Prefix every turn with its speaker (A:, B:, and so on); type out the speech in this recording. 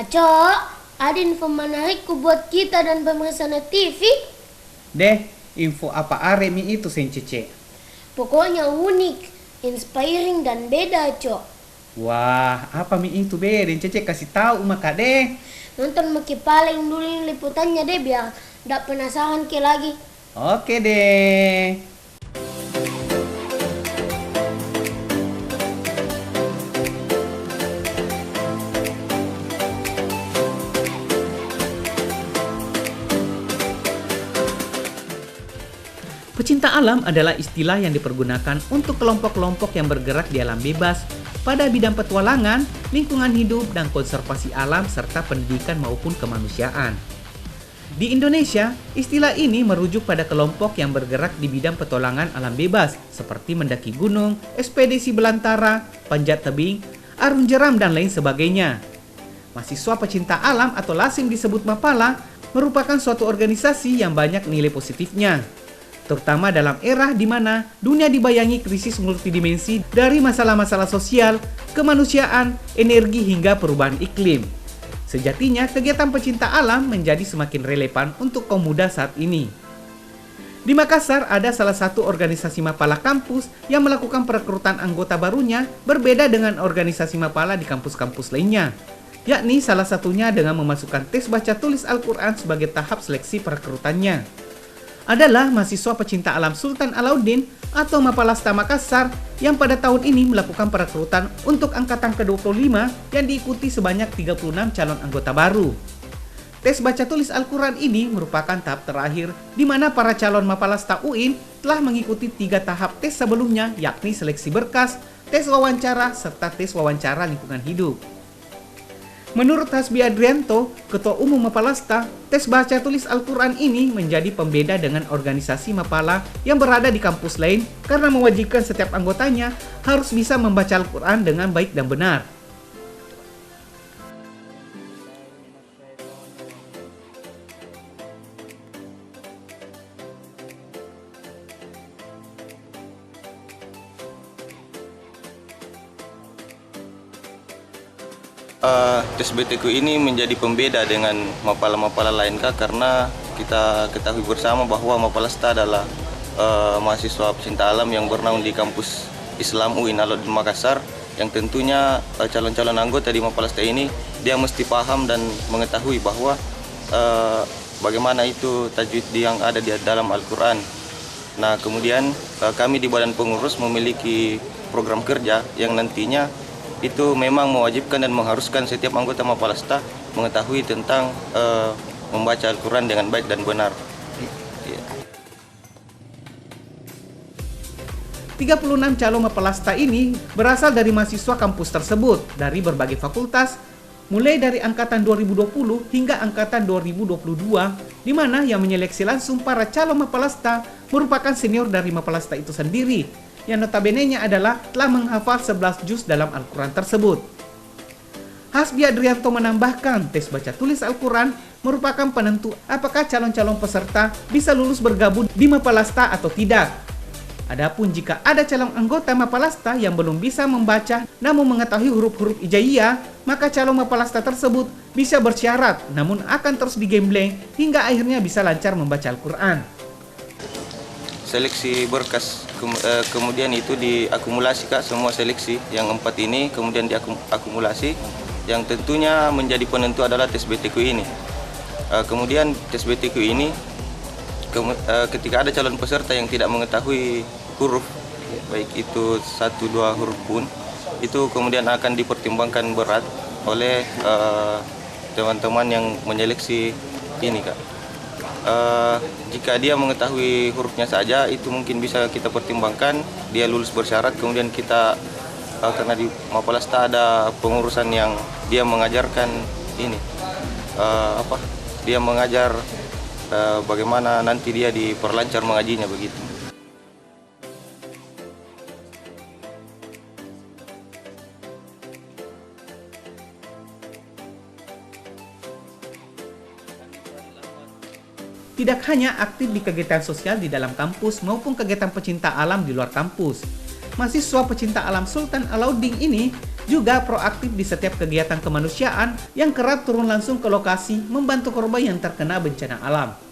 A: Cok, ada info menarik buat kita dan pemirsa TV.
B: Deh, info apa aremi itu Sencece?
A: Pokoknya unik, inspiring dan beda, Cok.
B: Wah, apa mi itu be? Dan Cece kasih tahu maka deh.
A: Nonton maki paling dulu liputannya deh biar ndak penasaran ke lagi.
B: Oke deh. Pecinta alam adalah istilah yang dipergunakan untuk kelompok-kelompok yang bergerak di alam bebas pada bidang petualangan, lingkungan hidup, dan konservasi alam serta pendidikan maupun kemanusiaan. Di Indonesia, istilah ini merujuk pada kelompok yang bergerak di bidang petualangan alam bebas seperti mendaki gunung, ekspedisi belantara, panjat tebing, arung jeram, dan lain sebagainya. Mahasiswa pecinta alam atau lazim disebut Mapala merupakan suatu organisasi yang banyak nilai positifnya, terutama dalam era di mana dunia dibayangi krisis multidimensi dari masalah-masalah sosial, kemanusiaan, energi hingga perubahan iklim. Sejatinya, kegiatan pecinta alam menjadi semakin relevan untuk kaum muda saat ini. Di Makassar, ada salah satu organisasi Mapala kampus yang melakukan perekrutan anggota barunya berbeda dengan organisasi Mapala di kampus-kampus lainnya, yakni salah satunya dengan memasukkan tes baca tulis Al-Quran sebagai tahap seleksi perekrutannya. Adalah mahasiswa pecinta alam Sultan Alauddin atau Mapalasta Makassar yang pada tahun ini melakukan perekrutan untuk angkatan ke-25 yang diikuti sebanyak 36 calon anggota baru. Tes baca tulis Al-Quran ini merupakan tahap terakhir di mana para calon Mapalasta UIN telah mengikuti 3 tahap tes sebelumnya, yakni seleksi berkas, tes wawancara, serta tes wawancara lingkungan hidup. Menurut Hasbi Adrianto, Ketua Umum Mapalasta, tes baca tulis Al-Quran ini menjadi pembeda dengan organisasi Mapala yang berada di kampus lain karena mewajibkan setiap anggotanya harus bisa membaca Al-Quran dengan baik dan benar.
C: Tes BTQ ini menjadi pembeda dengan Mapala-Mapala lain kah? Karena kita ketahui bersama bahwa Mapalasta adalah mahasiswa pecinta alam yang bernaung di kampus Islam UIN Alauddin Makassar, yang tentunya calon-calon anggota di Mapalasta ini dia mesti paham dan mengetahui bahwa bagaimana itu tajwid yang ada di dalam Al-Quran. Nah, kemudian kami di Badan Pengurus memiliki program kerja yang nantinya itu memang mewajibkan dan mengharuskan setiap anggota Mapalasta mengetahui tentang membaca Al-Quran dengan baik dan benar.
B: 36 calon Mapalasta ini berasal dari mahasiswa kampus tersebut dari berbagai fakultas, mulai dari angkatan 2020 hingga angkatan 2022, di mana yang menyeleksi langsung para calon Mapalasta merupakan senior dari Mapalasta itu sendiri, yang notabene-nya adalah telah menghafal 11 juz dalam Al-Quran tersebut. Hasbi Adrianto menambahkan, tes baca tulis Al-Quran merupakan penentu apakah calon-calon peserta bisa lulus bergabung di Mapalasta atau tidak. Adapun jika ada calon anggota Mapalasta yang belum bisa membaca namun mengetahui huruf-huruf hijaiyah, maka calon Mapalasta tersebut bisa bersyarat namun akan terus digembleng hingga akhirnya bisa lancar membaca Al-Quran.
C: Seleksi berkas, kemudian itu diakumulasi Kak, semua seleksi yang 4 ini kemudian diakumulasi, yang tentunya menjadi penentu adalah tes BTQ ini. Kemudian tes BTQ ini ketika ada calon peserta yang tidak mengetahui huruf, baik itu 1-2 huruf pun, itu kemudian akan dipertimbangkan berat oleh teman-teman yang menyeleksi ini Kak. Jika dia mengetahui hurufnya saja, itu mungkin bisa kita pertimbangkan dia lulus bersyarat. Kemudian kita karena di Mapalasta ada pengurusan yang dia mengajarkan ini dia mengajar bagaimana nanti dia diperlancar mengajinya begitu.
B: Tidak hanya aktif di kegiatan sosial di dalam kampus maupun kegiatan pecinta alam di luar kampus, mahasiswa pecinta alam Sultan Alauddin ini juga proaktif di setiap kegiatan kemanusiaan yang kerap turun langsung ke lokasi membantu korban yang terkena bencana alam.